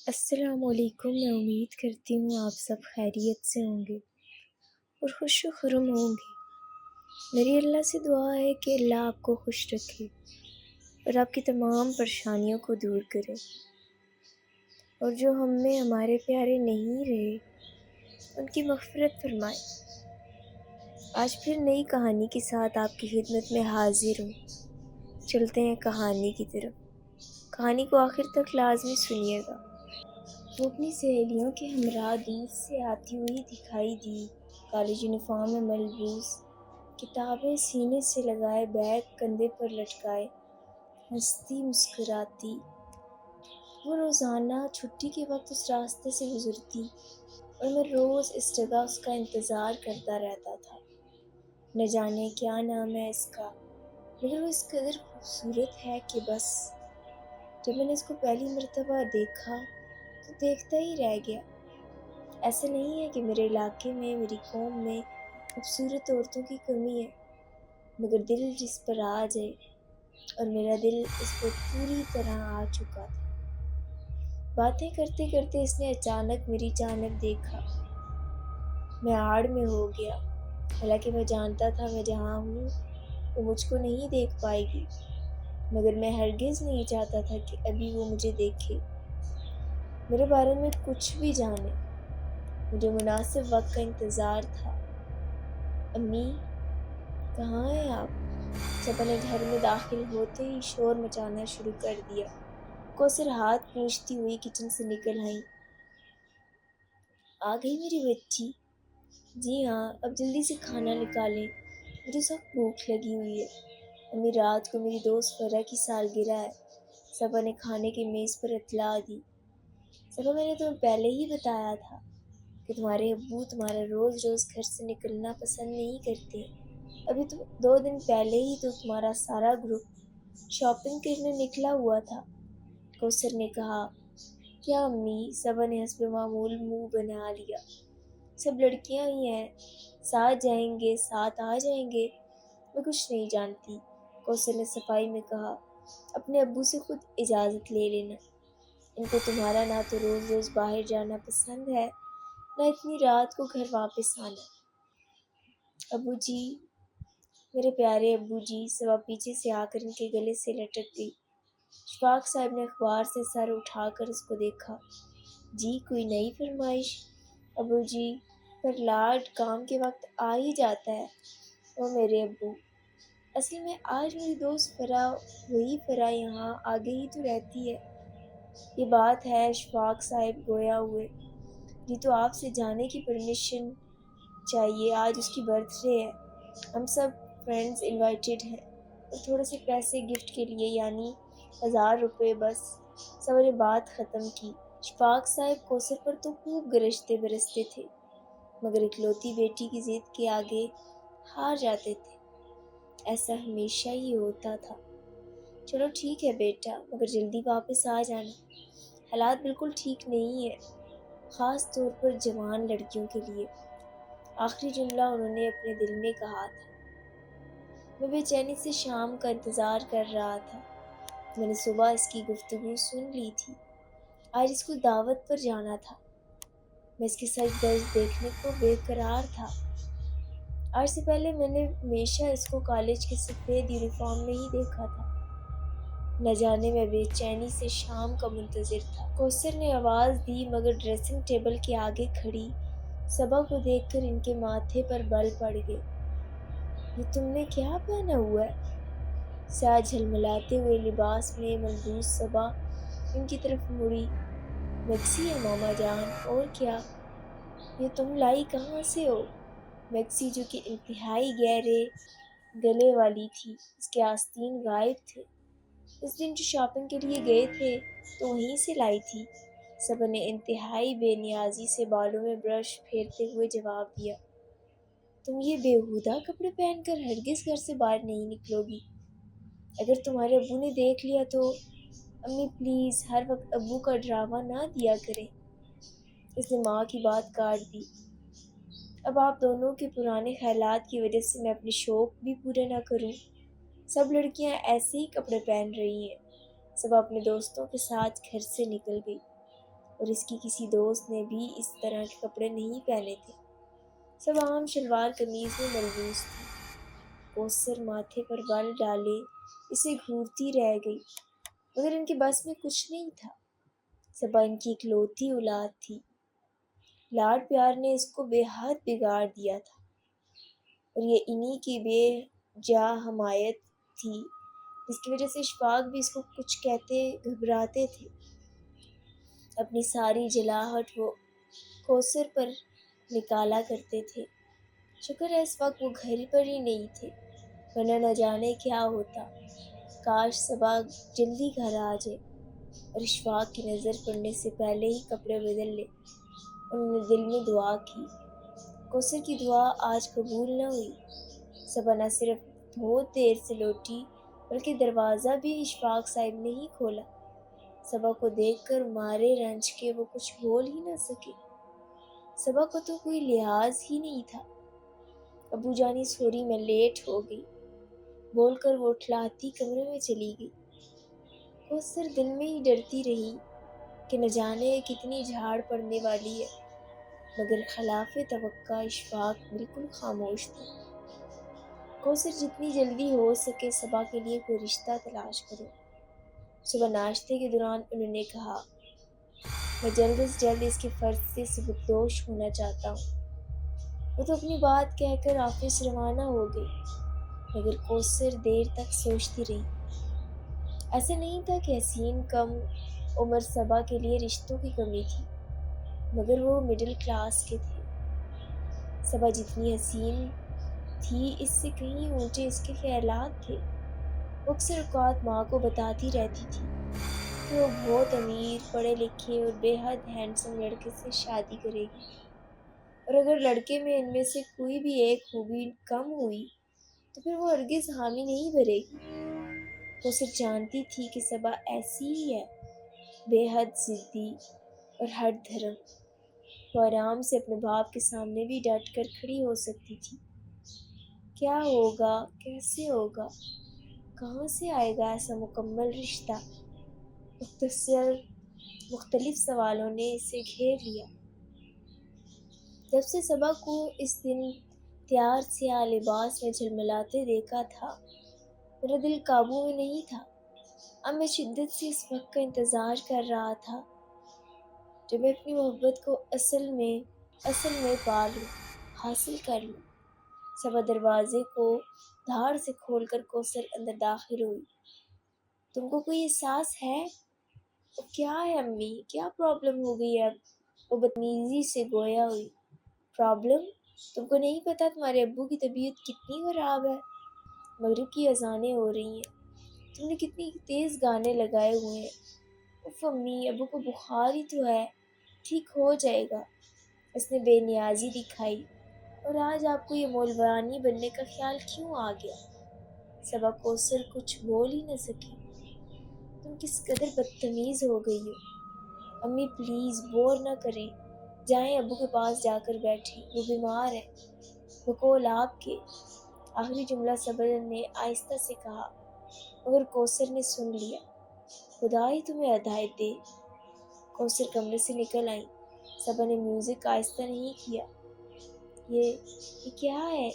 السلام علیکم۔ میں امید کرتی ہوں آپ سب خیریت سے ہوں گے اور خوش و خرم ہوں گے۔ میری اللہ سے دعا ہے کہ اللہ آپ کو خوش رکھے اور آپ کی تمام پریشانیوں کو دور کرے، اور جو ہم میں ہمارے پیارے نہیں رہے ان کی مغفرت فرمائے۔ آج پھر نئی کہانی کے ساتھ آپ کی خدمت میں حاضر ہوں۔ چلتے ہیں کہانی کی طرف۔ کہانی کو آخر تک لازمی سنیے گا۔ وہ اپنی سہیلیوں کے ہمراہ دور سے آتی ہوئی دکھائی دی، کالج یونیفارم میں ملبوس، کتابیں سینے سے لگائے، بیگ کندھے پر لٹکائے، ہنستی مسکراتی۔ وہ روزانہ چھٹی کے وقت اس راستے سے گزرتی اور میں روز اس جگہ اس کا انتظار کرتا رہتا تھا۔ نہ جانے کیا نام ہے اس کا، مگر وہ اس قدر خوبصورت ہے کہ بس جب میں نے اس کو پہلی مرتبہ دیکھا تو دیکھتا ہی رہ گیا۔ ایسا نہیں ہے کہ میرے علاقے میں، میری قوم میں خوبصورت عورتوں کی کمی ہے، مگر دل جس پر آ جائے، اور میرا دل اس پر پوری طرح آ چکا تھا۔ باتیں کرتے کرتے اس نے اچانک میری جانب دیکھا۔ میں آڑ میں ہو گیا، حالانکہ میں جانتا تھا میں جہاں ہوں وہ مجھ کو نہیں دیکھ پائے گی، مگر میں ہرگز نہیں چاہتا تھا کہ ابھی وہ مجھے دیکھے، میرے بارے میں کچھ بھی جانے۔ مجھے مناسب وقت کا انتظار تھا۔ امی، کہاں ہیں آپ؟ سب نے گھر میں داخل ہوتے ہی شور مچانا شروع کر دیا۔ کوثر ہاتھ پوچھتی ہوئی کچن سے نکل آئی۔ آ گئی میری بچی؟ جی ہاں، اب جلدی سے کھانا نکالیں، مجھے سخت بھوک لگی ہوئی ہے۔ امی، رات کو میری دوست فرح کی سالگرہ ہے۔ صبا نے کھانے کی میز پر اطلاع دی۔ صبا، میں نے تمہیں پہلے ہی بتایا تھا کہ تمہارے ابو تمہارا روز روز گھر سے نکلنا پسند نہیں کرتے۔ ابھی تو 2 دن پہلے ہی تو تمہارا سارا گروپ شاپنگ کرنے نکلا ہوا تھا، کوثر نے کہا۔ کیا امی؟ صبا نے حسب معمول منہ بنا لیا۔ سب لڑکیاں ہی ہیں، ساتھ جائیں گے، ساتھ آ جائیں گے۔ میں کچھ نہیں جانتی، کوثر نے صفائی میں کہا۔ اپنے ابو سے خود اجازت لے لینا، ان کو تمہارا نہ تو روز روز باہر جانا پسند ہے، نہ اتنی رات کو گھر واپس آنا۔ ابو جی، میرے پیارے ابو جی، صبا پیچھے سے آ کر ان کے گلے سے لٹک گئی۔ اشفاق صاحب نے اخبار سے سر اٹھا کر اس کو دیکھا۔ جی، کوئی نئی فرمائش؟ ابو جی، پر لاڈ کام کے وقت آ ہی جاتا ہے۔ او میرے ابو، اصل میں آج میری دوست فرح، وہی فرح یہاں آگے ہی تو رہتی ہے۔ یہ بات ہے اشفاق صاحب گویا ہوئے، جی تو آپ سے جانے کی پرمیشن چاہیے، آج اس کی برتھ ڈے ہے، ہم سب فرینڈز انوائٹڈ ہیں، اور تھوڑے سے پیسے گفٹ کے لیے، یعنی 1000 روپے بس۔ سب نے بات ختم کی۔ اشفاق صاحب کوثر پر تو خوب گرجتے برستے تھے، مگر اکلوتی بیٹی کی ضد کے آگے ہار جاتے تھے۔ ایسا ہمیشہ ہی ہوتا تھا۔ چلو ٹھیک ہے بیٹا، مگر جلدی واپس آ جانا، حالات بالکل ٹھیک نہیں ہیں، خاص طور پر جوان لڑکیوں کے لیے۔ آخری جملہ انہوں نے اپنے دل میں کہا تھا۔ میں بے چینی سے شام کا انتظار کر رہا تھا۔ میں نے صبح اس کی گفتگو سن لی تھی، آج اس کو دعوت پر جانا تھا۔ میں اس کے سچ درج دیکھنے کو بے قرار تھا۔ آج سے پہلے میں نے ہمیشہ اس کو کالج کے سفید یونیفارم میں ہی دیکھا تھا۔ نہ جانے میں بے چینی سے شام کا منتظر تھا۔ کوثر نے آواز دی، مگر ڈریسنگ ٹیبل کے آگے کھڑی صبا کو دیکھ کر ان کے ماتھے پر بل پڑ گئے۔ یہ تم نے کیا پہنا ہوا ہے؟ سیاہ جھلملاتے ہوئے لباس میں ملبوس صبا ان کی طرف مڑی۔ میکسی ہے ماما جان، اور کیا؟ یہ تم لائی کہاں سے ہو؟ میکسی جو کہ انتہائی گہرے گلے والی تھی، اس کے آستین غائب تھے۔ اس دن جو شاپنگ کے لیے گئے تھے تو وہیں سے لائی تھی، صبا نے انتہائی بے نیازی سے بالوں میں برش پھیرتے ہوئے جواب دیا۔ تم یہ بیہودہ کپڑے پہن کر ہرگز گھر سے باہر نہیں نکلو گی، اگر تمہارے ابو نے دیکھ لیا تو۔ امی پلیز، ہر وقت ابو کا ڈرامہ نہ دیا کریں، اس نے ماں کی بات کاٹ دی۔ اب آپ دونوں کے پرانے خیالات کی وجہ سے میں اپنے شوق بھی پورے نہ کروں؟ سب لڑکیاں ایسے ہی کپڑے پہن رہی ہیں۔ سب اپنے دوستوں کے ساتھ گھر سے نکل گئی۔ اور اس کی کسی دوست نے بھی اس طرح کے کپڑے نہیں پہنے تھے۔ سب عام شلوار قمیض میں ملبوس تھی۔ کوثر ماتھے پر بال ڈالے اسے گھورتی رہ گئی، مگر ان کے بس میں کچھ نہیں تھا۔ صبا ان کی اکلوتی اولاد تھی۔ لاڈ پیار نے اس کو بے حد بگاڑ دیا تھا، اور یہ انہی کی بے جا حمایت تھی جس کی وجہ سے اشفاق بھی اس کو کچھ کہتے گھبراتے تھے۔ اپنی ساری جلاہٹ وہ کوثر پر نکالا کرتے تھے۔ شکر ہے اس وقت وہ گھر پر ہی نہیں تھے، ورنہ نہ جانے کیا ہوتا۔ کاش صبا جلدی گھر آ جائے اور اشفاق کی نظر پڑنے سے پہلے ہی کپڑے بدل لے۔ انہوں نے دل میں دعا کی۔ کوثر کی دعا آج قبول نہ ہوئی۔ صبا نہ صرف بہت دیر سے لوٹی بلکہ دروازہ بھی اشفاق صاحب نے ہی کھولا۔ صبا کو دیکھ کر مارے رنج کے وہ کچھ بول ہی نہ سکے۔ صبا کو تو کوئی لحاظ ہی نہیں تھا۔ ابو جانی سوری میں لیٹ ہو گئی بول کر وہ اٹھلاتی کمرے میں چلی گئی۔ کوثر دل میں ہی ڈرتی رہی کہ نہ جانے کتنی جھاڑ پڑنے والی ہے، مگر خلاف توقع اشفاق بالکل خاموش تھا۔ کوثر جتنی جلدی ہو سکے صبا کے لیے کوئی رشتہ تلاش کرو۔ صبح ناشتے کے دوران انہوں نے کہا، میں جلد از جلد اس کے فرض سے سبکدوش ہونا چاہتا ہوں۔ وہ تو اپنی بات کہہ کر آفس روانہ ہو گئی، مگر کوثر دیر تک سوچتی رہی۔ ایسا نہیں تھا کہ حسین کم عمر صبا کے لیے رشتوں کی کمی تھی، مگر وہ مڈل کلاس کے تھے۔ صبا جتنی حسین تھی اس سے کہیں اونچے اس کے خیالات تھے۔ وہ اکثر اوقات ماں کو بتاتی رہتی تھی کہ وہ بہت امیر، پڑھے لکھے اور بے حد ہینڈسم لڑکے سے شادی کرے گی، اور اگر لڑکے میں ان میں سے کوئی بھی ایک خوبی کم ہوئی تو پھر وہ ہرگز حامی نہیں بھرے گی۔ وہ صرف جانتی تھی کہ صبا ایسی ہی ہے، بے حد ضدی اور ہٹ دھرم۔ وہ آرام سے اپنے باپ کے سامنے بھی ڈٹ کر کھڑی ہو سکتی تھی۔ کیا ہوگا، کیسے ہوگا، کہاں سے آئے گا ایسا مکمل رشتہ؟ مختلف سوالوں نے اسے گھیر لیا۔ جب سے صبا کو اس دن تیار سیاہ لباس میں جھلملاتے دیکھا تھا، میرا دل قابو میں نہیں تھا۔ اب میں شدت سے اس وقت کا انتظار کر رہا تھا جب میں اپنی محبت کو اصل میں پا لوں، حاصل کر لوں۔ صبا دروازے کو دھاڑ سے کھول کر کوثر اندر داخل ہوئی۔ تم کو کوئی احساس ہے؟ کیا ہے امی، کیا پرابلم ہو گئی ہے اب؟ وہ بدتمیزی سے گویا ہوئی۔ پرابلم؟ تم کو نہیں پتا تمہارے ابو کی طبیعت کتنی خراب ہے؟ مغرب کی اذانیں ہو رہی ہیں، تم نے کتنی تیز گانے لگائے ہوئے ہیں۔ اف امی، ابو کو بخار ہی تو ہے، ٹھیک ہو جائے گا۔ اس نے بے نیازی دکھائی۔ اور آج آپ کو یہ مولوانی بننے کا خیال کیوں آ گیا؟ صبا کوثر کچھ بول ہی نہ سکی۔ تم کس قدر بدتمیز ہو گئی ہو۔ امی پلیز بور نہ کریں، جائیں ابو کے پاس جا کر بیٹھیں، وہ بیمار ہے، بقول آپ کے۔ آخری جملہ صبا نے آہستہ سے کہا، مگر کوثر نے سن لیا۔ خدا ہی تمہیں ہدایت دے۔ کوثر کمرے سے نکل آئی۔ صبا نے میوزک آہستہ نہیں کیا۔ یہ کیا ہے؟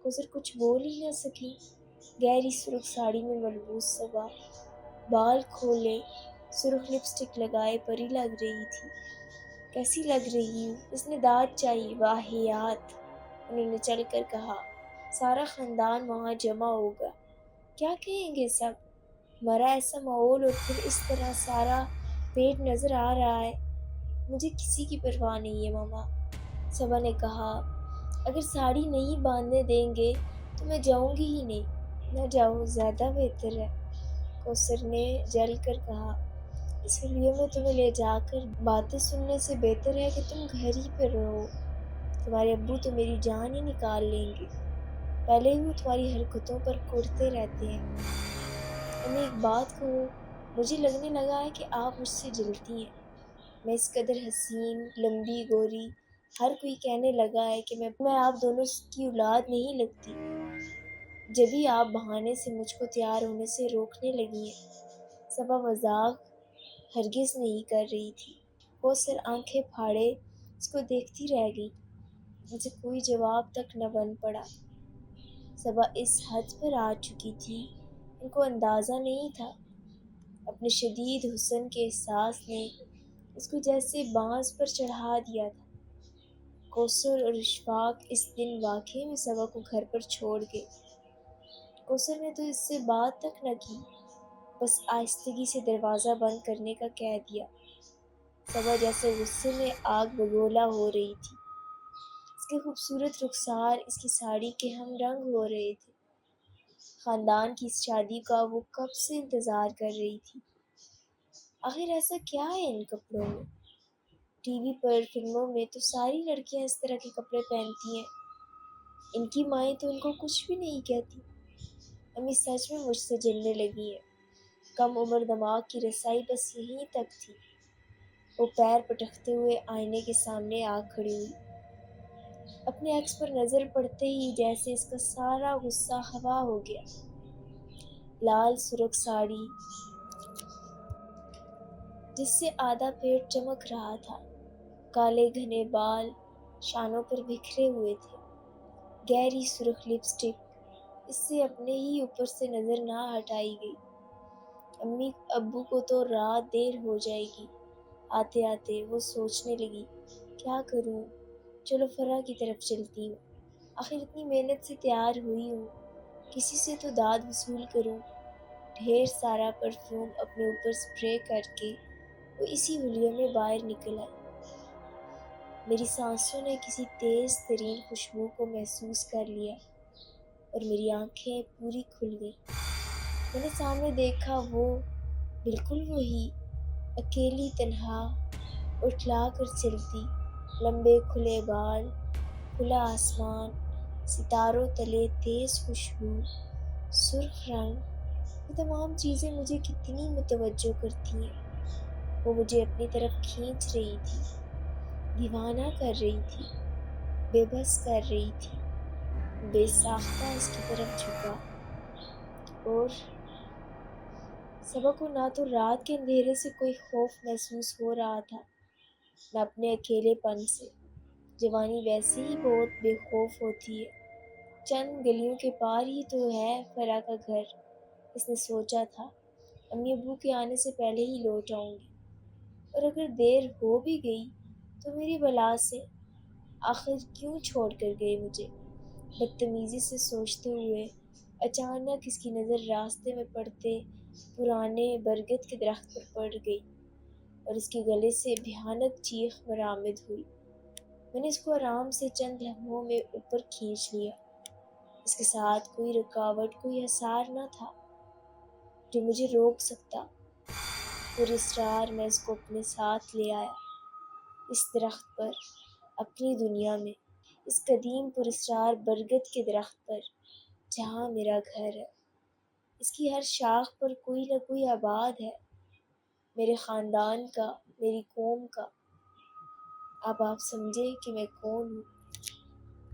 کوثر کچھ بول ہی نہ سکی۔ گہری سرخ ساڑی میں ملبوس صبا بال کھولے، سرخ لپسٹک لگائے پری لگ رہی تھی۔ کیسی لگ رہی ہوں؟ اس نے داد چاہی۔ واہیات، انہوں نے چل کر کہا۔ سارا خاندان وہاں جمع ہوگا، کیا کہیں گے سب؟ مرا ایسا ماحول اور پھر اس طرح سارا پیٹ نظر آ رہا ہے۔ مجھے کسی کی پرواہ نہیں ہے ماما، صبا نے کہا۔ اگر ساڑی نہیں باندھنے دیں گے تو میں جاؤں گی ہی نہیں۔ نہ جاؤ، زیادہ بہتر ہے، کوثر نے جل کر کہا۔ اس حلیے میں تمہیں لے جا کر باتیں سننے سے بہتر ہے کہ تم گھر ہی پر رہو۔ تمہارے ابو تو میری جان ہی نکال لیں گے، پہلے ہی وہ تمہاری حرکتوں پر کڑتے رہتے ہیں۔ امی ایک بات کہوں، مجھے لگنے لگا ہے کہ آپ مجھ سے جلتی ہیں۔ میں اس قدر حسین، لمبی، گوری، ہر کوئی کہنے لگا ہے کہ میں آپ دونوں کی اولاد نہیں لگتی، جبھی آپ بہانے سے مجھ کو تیار ہونے سے روکنے لگی ہیں۔ صبا مذاق ہرگز نہیں کر رہی تھی۔ کوثر آنکھیں پھاڑے اس کو دیکھتی رہ گئی، مجھے کوئی جواب تک نہ بن پڑا۔ صبا اس حد پر آ چکی تھی، ان کو اندازہ نہیں تھا۔ اپنے شدید حسن کے احساس نے اس کو جیسے بانس پر چڑھا دیا تھا۔ کوثر اور اشفاق اس دن واقعے میں صبا کو گھر پر چھوڑ گئے۔ کوثر نے تو اس سے بات تک نہ کی، بس آہستگی سے دروازہ بند کرنے کا کہہ دیا۔ صبا جیسے غصے میں آگ بگولا ہو رہی تھی۔ اس کے خوبصورت رخسار اس کی ساڑی کے ہم رنگ ہو رہے تھے۔ خاندان کی اس شادی کا وہ کب سے انتظار کر رہی تھی۔ آخر ایسا کیا ہے ان کپڑوں میں؟ ٹی وی پر، فلموں میں تو ساری لڑکیاں اس طرح کے کپڑے پہنتی ہیں۔ ان کی مائیں تو ان کو کچھ بھی نہیں کہتی۔ امی سچ میں مجھ سے جلنے لگی ہیں۔ کم عمر دماغ کی رسائی بس یہیں تک تھی۔ وہ پیر پٹکتے ہوئے آئینے کے سامنے آ کھڑی ہوئی۔ اپنے عکس پر نظر پڑتے ہی جیسے اس کا سارا غصہ ہوا ہو گیا۔ لال سرخ ساڑی جس سے آدھا پیٹ چمک رہا تھا، کالے گھنے بال شانوں پر بکھرے ہوئے تھے، گہری سرخ لپسٹک اس سے اپنے ہی اوپر سے نظر نہ ہٹائی گئی۔ امی ابو کو تو رات دیر ہو جائے گی۔ آتے آتے وہ سوچنے لگی، کیا کروں؟ چلو فرح کی طرف چلتی ہوں۔ آخر اتنی محنت سے تیار ہوئی ہوں، کسی سے تو داد وصول کروں۔ ڈھیر سارا پرفیوم اپنے اوپر سپرے کر کے وہ اسی حلیے میں باہر نکل آئی۔ میری سانسوں نے کسی تیز ترین خوشبو کو محسوس کر لیا اور میری آنکھیں پوری کھل گئیں۔ میں نے سامنے دیکھا، وہ بالکل وہی اکیلی تنہا اٹھلا کر چلتی، لمبے کھلے بال، کھلا آسمان، ستاروں تلے تیز خوشبو، سرخ رنگ۔ یہ تمام چیزیں مجھے کتنی متوجہ کرتی ہیں۔ وہ مجھے اپنی طرف کھینچ رہی تھی، دیوانہ کر رہی تھی، بے بس کر رہی تھی۔ بے ساختہ اس کی طرف جھکا، اور صبا کو نہ تو رات کے اندھیرے سے کوئی خوف محسوس ہو رہا تھا، نہ اپنے اکیلے پن سے۔ جوانی ویسے ہی بہت بے خوف ہوتی ہے۔ چند گلیوں کے پار ہی تو ہے فرح کا گھر، اس نے سوچا تھا۔ امی ابو کے آنے سے پہلے ہی لوٹ آؤں گی، اور اگر دیر ہو بھی گئی تو میری بلا سے، آخر کیوں چھوڑ کر گئے مجھے؟ بدتمیزی سے سوچتے ہوئے اچانک اس کی نظر راستے میں پڑتے پرانے برگد کے درخت پر پڑ گئی، اور اس کے گلے سے بھیانک چیخ برآمد ہوئی۔ میں نے اس کو آرام سے چند لمحوں میں اوپر کھینچ لیا۔ اس کے ساتھ کوئی رکاوٹ، کوئی حصار نہ تھا جو مجھے روک سکتا۔ پر اسرار میں اس کو اپنے ساتھ لے آیا، اس درخت پر، اپنی دنیا میں، اس قدیم پر اسرار برگد کے درخت پر، جہاں میرا گھر ہے۔ اس کی ہر شاخ پر کوئی نہ کوئی آباد ہے، میرے خاندان کا، میری قوم کا۔ اب آپ سمجھے کہ میں کون ہوں۔